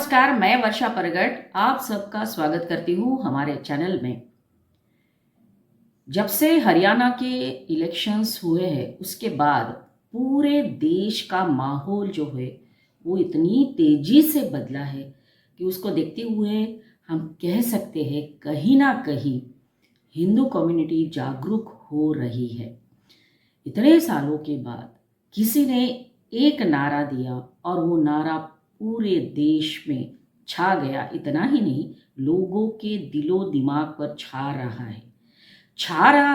नमस्कार, मैं वर्षा परगट आप सबका स्वागत करती हूँ हमारे चैनल में। जब से हरियाणा के इलेक्शंस हुए हैं उसके बाद पूरे देश का माहौल जो है वो इतनी तेजी से बदला है कि उसको देखते हुए हम कह सकते हैं कहीं ना कहीं हिंदू कम्युनिटी जागरूक हो रही है। इतने सालों के बाद किसी ने एक नारा दिया और वो नारा पूरे देश में छा गया। इतना ही नहीं, लोगों के दिलो दिमाग पर छा रहा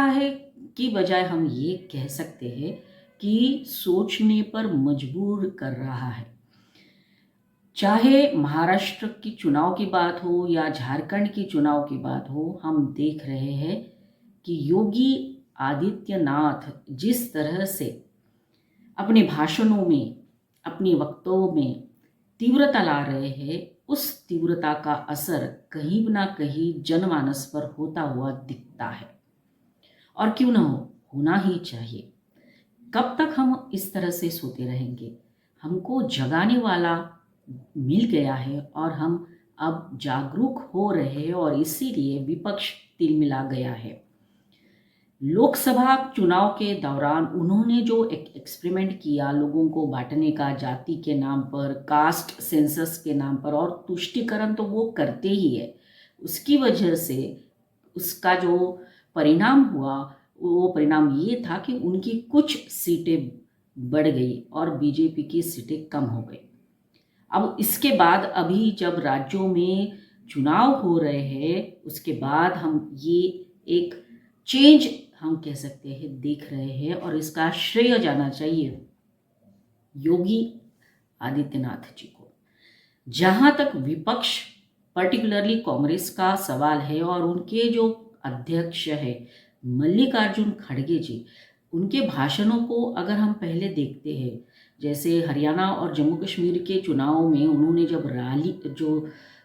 है की बजाय हम ये कह सकते हैं कि सोचने पर मजबूर कर रहा है। चाहे महाराष्ट्र की चुनाव की बात हो या झारखंड की चुनाव की बात हो, हम देख रहे हैं कि योगी आदित्यनाथ जिस तरह से अपने भाषणों में, अपने वक्तव्यों में तीव्रता ला रहे हैं, उस तीव्रता का असर कहीं ना कहीं जनमानस पर होता हुआ दिखता है। और क्यों ना हो, होना ही चाहिए। कब तक हम इस तरह से सोते रहेंगे? हमको जगाने वाला मिल गया है और हम अब जागरूक हो रहे हैं और इसीलिए विपक्ष तिलमिला गया है। लोकसभा चुनाव के दौरान उन्होंने जो एक एक्सपेरिमेंट किया लोगों को बांटने का, जाति के नाम पर, कास्ट सेंसस के नाम पर, और तुष्टीकरण तो वो करते ही है। उसकी वजह से उसका जो परिणाम हुआ वो परिणाम ये था कि उनकी कुछ सीटें बढ़ गई और बीजेपी की सीटें कम हो गई। अब इसके बाद अभी जब राज्यों में चुनाव हो रहे हैं उसके बाद हम ये एक चेंज हम कह सकते हैं देख रहे हैं और इसका श्रेय जाना चाहिए योगी आदित्यनाथ जी को। जहां तक विपक्ष पर्टिकुलरली कांग्रेस का सवाल है और उनके जो अध्यक्ष है मल्लिकार्जुन खड़गे जी, उनके भाषणों को अगर हम पहले देखते हैं, जैसे हरियाणा और जम्मू कश्मीर के चुनाव में उन्होंने जब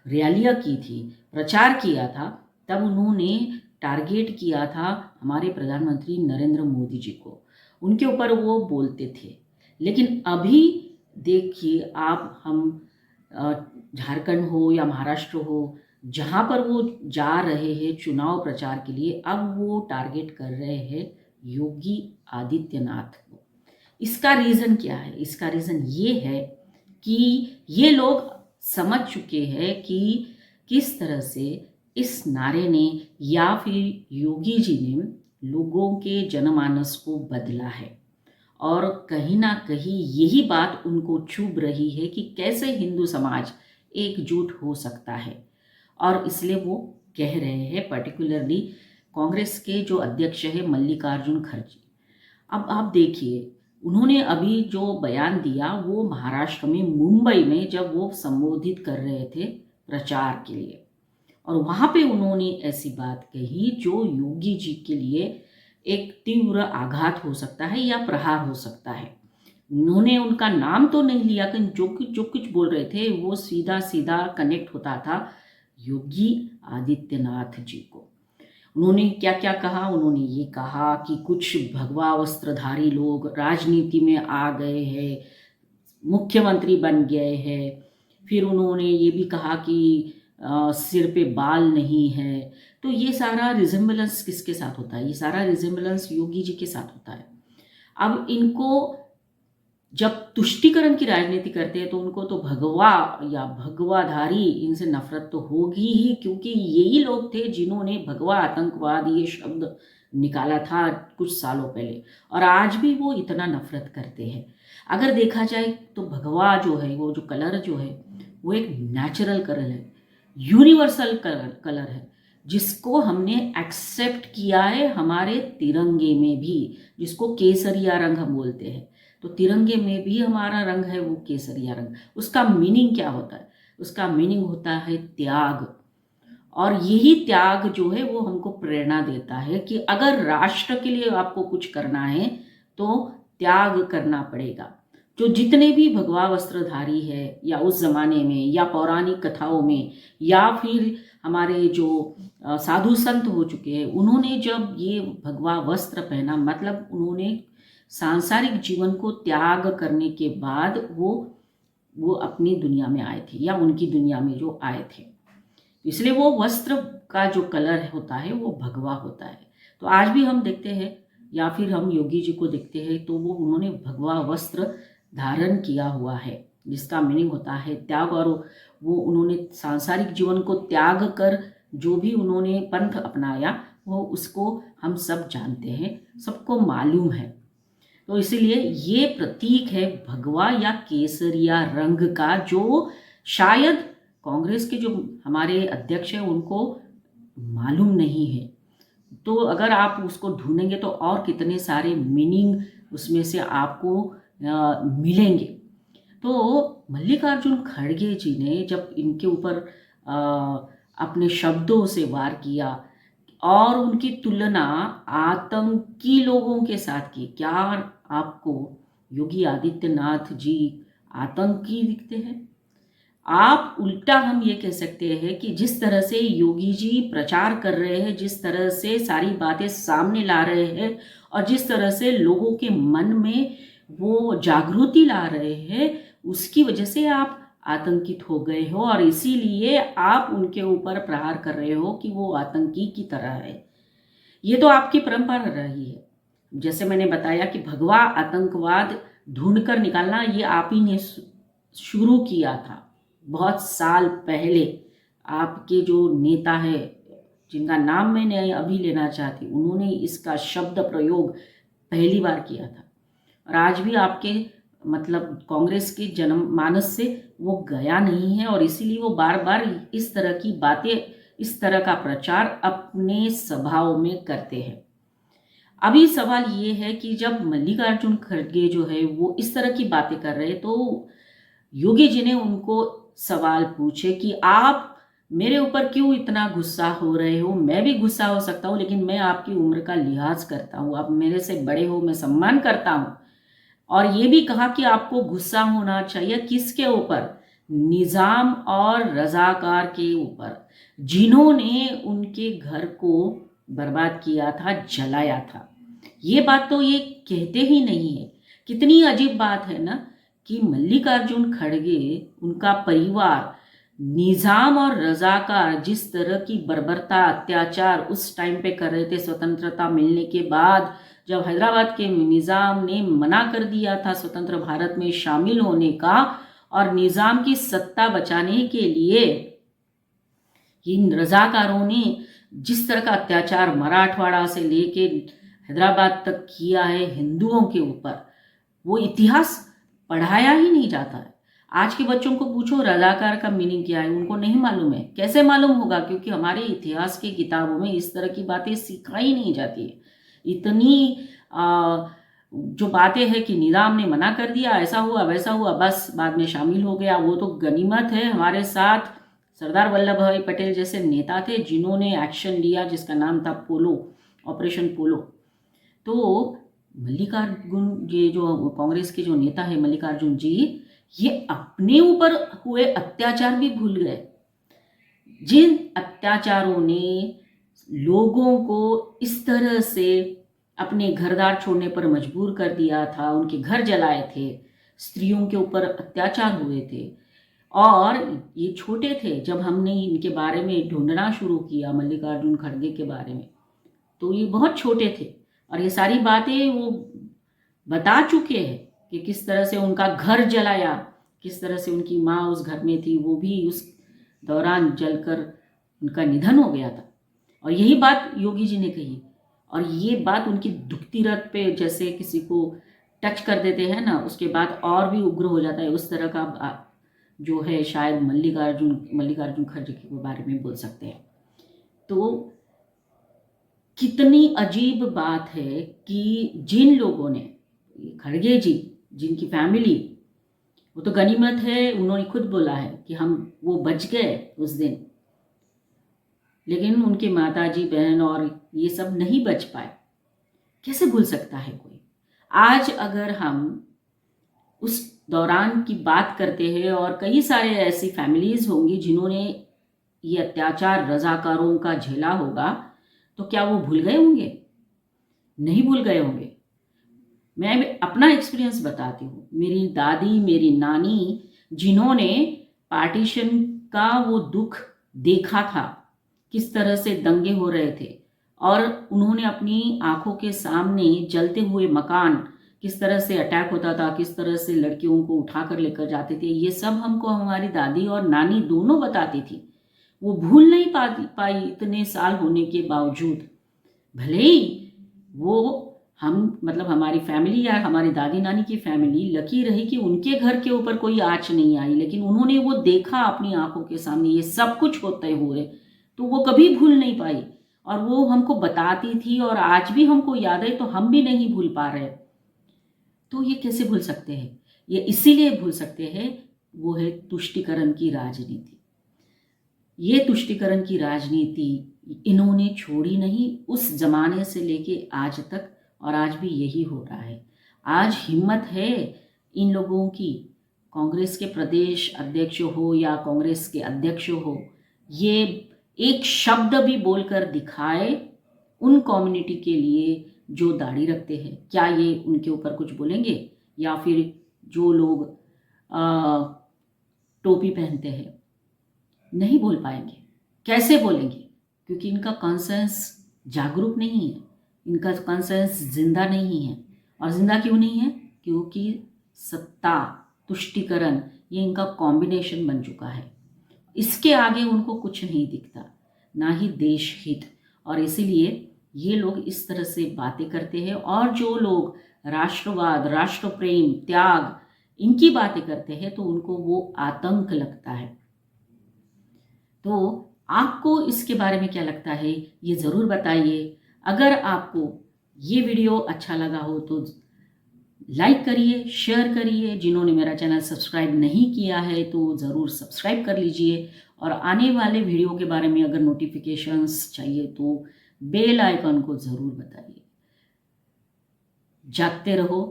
रैलियां की थी, प्रचार किया था, तब उन्होंने टारगेट किया था हमारे प्रधानमंत्री नरेंद्र मोदी जी को, उनके ऊपर वो बोलते थे। लेकिन अभी देखिए आप, हम झारखंड हो या महाराष्ट्र हो, जहाँ पर वो जा रहे हैं चुनाव प्रचार के लिए, अब वो टारगेट कर रहे हैं योगी आदित्यनाथ को। इसका रीज़न क्या है? इसका रीज़न ये है कि ये लोग समझ चुके हैं कि किस तरह से इस नारे ने या फिर योगी जी ने लोगों के जनमानस को बदला है और कहीं ना कहीं यही बात उनको चुभ रही है कि कैसे हिंदू समाज एकजुट हो सकता है। और इसलिए वो कह रहे हैं, पर्टिकुलरली कांग्रेस के जो अध्यक्ष है मल्लिकार्जुन खड़गे। अब आप देखिए, उन्होंने अभी जो बयान दिया वो महाराष्ट्र में मुंबई में जब वो संबोधित कर रहे थे प्रचार के लिए, और वहाँ पे उन्होंने ऐसी बात कही जो योगी जी के लिए एक तीव्र आघात हो सकता है या प्रहार हो सकता है। उन्होंने उनका नाम तो नहीं लिया, लेकिन जो कुछ बोल रहे थे वो सीधा सीधा कनेक्ट होता था योगी आदित्यनाथ जी को। उन्होंने क्या क्या कहा? उन्होंने ये कहा कि कुछ भगवा वस्त्रधारी लोग राजनीति में आ गए हैं, मुख्यमंत्री बन गए हैं। फिर उन्होंने ये भी कहा कि सिर पे बाल नहीं है। तो ये सारा रिजेम्बलेंस किसके साथ होता है? ये सारा रिजेम्बलेंस योगी जी के साथ होता है। अब इनको जब तुष्टीकरण की राजनीति करते हैं तो उनको तो भगवा या भगवाधारी इनसे नफरत तो होगी ही, क्योंकि यही लोग थे जिन्होंने भगवा आतंकवाद ये शब्द निकाला था कुछ सालों पहले, और आज भी वो इतना नफरत करते हैं। अगर देखा जाए तो भगवा जो है, वो जो कलर जो है, वो एक नेचुरल कलर है, यूनिवर्सल कलर है, जिसको हमने एक्सेप्ट किया है हमारे तिरंगे में भी, जिसको केसरिया रंग हम बोलते हैं। तो तिरंगे में भी हमारा रंग है वो केसरिया रंग। उसका मीनिंग क्या होता है? उसका मीनिंग होता है त्याग। और यही त्याग जो है वो हमको प्रेरणा देता है कि अगर राष्ट्र के लिए आपको कुछ करना है तो त्याग करना पड़ेगा। जो जितने भी भगवा वस्त्रधारी है या उस जमाने में या पौराणिक कथाओं में या फिर हमारे जो साधु संत हो चुके हैं, उन्होंने जब ये भगवा वस्त्र पहना, मतलब उन्होंने सांसारिक जीवन को त्याग करने के बाद वो वो अपनी दुनिया में आए थे या उनकी दुनिया में जो आए थे। इसलिए वो वस्त्र का जो कलर होता है वो भगवा होता है। तो आज भी हम देखते हैं या फिर हम योगी जी को देखते हैं तो वो उन्होंने भगवा वस्त्र धारण किया हुआ है, जिसका मीनिंग होता है त्याग। और वो उन्होंने सांसारिक जीवन को त्याग कर जो भी उन्होंने पंथ अपनाया वो उसको हम सब जानते हैं, सबको मालूम है। तो इसीलिए ये प्रतीक है भगवा या केसरिया रंग का, जो शायद कांग्रेस के जो हमारे अध्यक्ष हैं उनको मालूम नहीं है। तो अगर आप उसको ढूंढेंगे तो और कितने सारे मीनिंग उसमें से आपको मिलेंगे। तो मल्लिकार्जुन खड़गे जी ने जब इनके ऊपर अपने शब्दों से वार किया और उनकी तुलना आतंकी लोगों के साथ की, क्या आपको योगी आदित्यनाथ जी आतंकी दिखते हैं? आप उल्टा हम ये कह सकते हैं कि जिस तरह से योगी जी प्रचार कर रहे हैं, जिस तरह से सारी बातें सामने ला रहे हैं और जिस तरह से लोगों के मन में वो जागृति ला रहे हैं, उसकी वजह से आप आतंकित हो गए हो और इसीलिए आप उनके ऊपर प्रहार कर रहे हो कि वो आतंकी की तरह है। ये तो आपकी परंपरा रही है। जैसे मैंने बताया कि भगवा आतंकवाद ढूंढकर निकालना ये आप ही ने शुरू किया था बहुत साल पहले। आपके जो नेता है जिनका नाम मैंने अभी लेना चाहती, उन्होंने इसका शब्द प्रयोग पहली बार किया था और आज भी आपके मतलब कांग्रेस के जनमानस से वो गया नहीं है और इसीलिए वो बार बार इस तरह की बातें, इस तरह का प्रचार अपने सभाओं में करते हैं। अभी सवाल ये है कि जब मल्लिकार्जुन खड़गे जो है वो इस तरह की बातें कर रहे हैं तो योगी जी ने उनको सवाल पूछे कि आप मेरे ऊपर क्यों इतना गुस्सा हो रहे हो? मैं भी गुस्सा हो सकता हूँ, लेकिन मैं आपकी उम्र का लिहाज करता हूँ, आप मेरे से बड़े हो, मैं सम्मान करता हूँ। और ये भी कहा कि आपको गुस्सा होना चाहिए किसके ऊपर? निजाम और रजाकार के ऊपर, जिन्होंने उनके घर को बर्बाद किया था, जलाया था। ये बात तो ये कहते ही नहीं है। कितनी अजीब बात है ना कि मल्लिकार्जुन खड़गे, उनका परिवार निजाम और रजाकार जिस तरह की बर्बरता अत्याचार उस टाइम पे कर रहे थे, स्वतंत्रता मिलने के बाद जब हैदराबाद के निजाम ने मना कर दिया था स्वतंत्र भारत में शामिल होने का और निजाम की सत्ता बचाने के लिए इन रजाकारों ने जिस तरह का अत्याचार मराठवाड़ा से लेके हैदराबाद तक किया है हिंदुओं के ऊपर, वो इतिहास पढ़ाया ही नहीं जाता है। आज के बच्चों को पूछो रजाकार का मीनिंग क्या है, उनको नहीं मालूम है। कैसे मालूम होगा? क्योंकि हमारे इतिहास की किताबों में इस तरह की बातें सिखाई नहीं जाती है। इतनी जो बातें हैं कि निजाम ने मना कर दिया, ऐसा हुआ वैसा हुआ, बस बाद में शामिल हो गया, वो तो गनीमत है। हमारे साथ सरदार वल्लभ भाई पटेल जैसे नेता थे जिन्होंने एक्शन लिया, जिसका नाम था पोलो, ऑपरेशन पोलो। तो मल्लिकार्जुन ये जो कांग्रेस के जो नेता है मल्लिकार्जुन जी, ये अपने ऊपर हुए अत्याचार भी भूल गए। जिन अत्याचारों ने लोगों को इस तरह से अपने घरदार छोड़ने पर मजबूर कर दिया था, उनके घर जलाए थे, स्त्रियों के ऊपर अत्याचार हुए थे और ये छोटे थे जब हमने इनके बारे में ढूंढना शुरू किया, मल्लिकार्जुन खड़गे के बारे में, तो ये बहुत छोटे थे और ये सारी बातें वो बता चुके हैं कि किस तरह से उनका घर जलाया, किस तरह से उनकी माँ उस घर में थी, वो भी उस दौरान जलकर उनका निधन हो गया था। और यही बात योगी जी ने कही और ये बात उनकी दुखती रथ पे जैसे किसी को टच कर देते हैं ना, उसके बाद और भी उग्र हो जाता है, उस तरह का जो है शायद मल्लिकार्जुन खड़गे के बारे में बोल सकते हैं। तो कितनी अजीब बात है कि जिन लोगों ने, खड़गे जी जिनकी फैमिली, वो तो गनीमत है, उन्होंने खुद बोला है कि वो बच गए उस दिन, लेकिन उनके माताजी बहन और ये सब नहीं बच पाए। कैसे भूल सकता है कोई? आज अगर हम उस दौरान की बात करते हैं और कई सारे ऐसी फैमिलीज होंगी जिन्होंने ये अत्याचार रजाकारों का झेला होगा, तो क्या वो भूल गए होंगे? नहीं भूल गए होंगे। मैं अपना एक्सपीरियंस बताती हूँ। मेरी दादी, मेरी नानी जिन्होंने पार्टीशन का वो दुख देखा था, किस तरह से दंगे हो रहे थे, और उन्होंने अपनी आंखों के सामने जलते हुए मकान, किस तरह से अटैक होता था, किस तरह से लड़कियों को उठाकर लेकर जाते थे, ये सब हमको हमारी दादी और नानी दोनों बताती थी। वो भूल नहीं पाई इतने साल होने के बावजूद। भले ही वो हम मतलब हमारी फैमिली या हमारी दादी नानी की फैमिली लकी रही कि उनके घर के ऊपर कोई आँच नहीं आई, लेकिन उन्होंने वो देखा अपनी आंखों के सामने ये सब कुछ होते हुए, तो वो कभी भूल नहीं पाई और वो हमको बताती थी और आज भी हमको याद है, तो हम भी नहीं भूल पा रहे। तो ये कैसे भूल सकते हैं? ये इसीलिए भूल सकते हैं, वो है तुष्टीकरण की राजनीति। ये तुष्टीकरण की राजनीति इन्होंने छोड़ी नहीं, उस जमाने से लेके आज तक, और आज भी यही हो रहा है। आज हिम्मत है इन लोगों की, कांग्रेस के प्रदेश अध्यक्ष हो या कांग्रेस के अध्यक्ष हो, ये एक शब्द भी बोलकर दिखाए उन कम्युनिटी के लिए जो दाढ़ी रखते हैं। क्या ये उनके ऊपर कुछ बोलेंगे? या फिर जो लोग टोपी पहनते हैं, नहीं बोल पाएंगे। कैसे बोलेंगे? क्योंकि इनका कॉन्सेंस जागरूक नहीं है, इनका कॉन्सेंस जिंदा नहीं है। और जिंदा क्यों नहीं है? क्योंकि सत्ता, तुष्टीकरण, ये इनका कॉम्बिनेशन बन चुका है। इसके आगे उनको कुछ नहीं दिखता, ना ही देश हित। और इसीलिए ये लोग इस तरह से बातें करते हैं। और जो लोग राष्ट्रवाद, राष्ट्र प्रेम, त्याग, इनकी बातें करते हैं, तो उनको वो आतंक लगता है। तो आपको इसके बारे में क्या लगता है, ये ज़रूर बताइए। अगर आपको ये वीडियो अच्छा लगा हो तो लाइक करिए, शेयर करिए। जिन्होंने मेरा चैनल सब्सक्राइब नहीं किया है तो ज़रूर सब्सक्राइब कर लीजिए। और आने वाले वीडियो के बारे में अगर नोटिफिकेशंस चाहिए तो बेल आइकन को ज़रूर बताइए। जागते रहो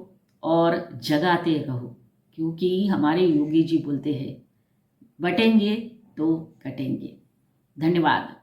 और जगाते रहो, क्योंकि हमारे योगी जी बोलते हैं, बटेंगे तो कटेंगे। धन्यवाद।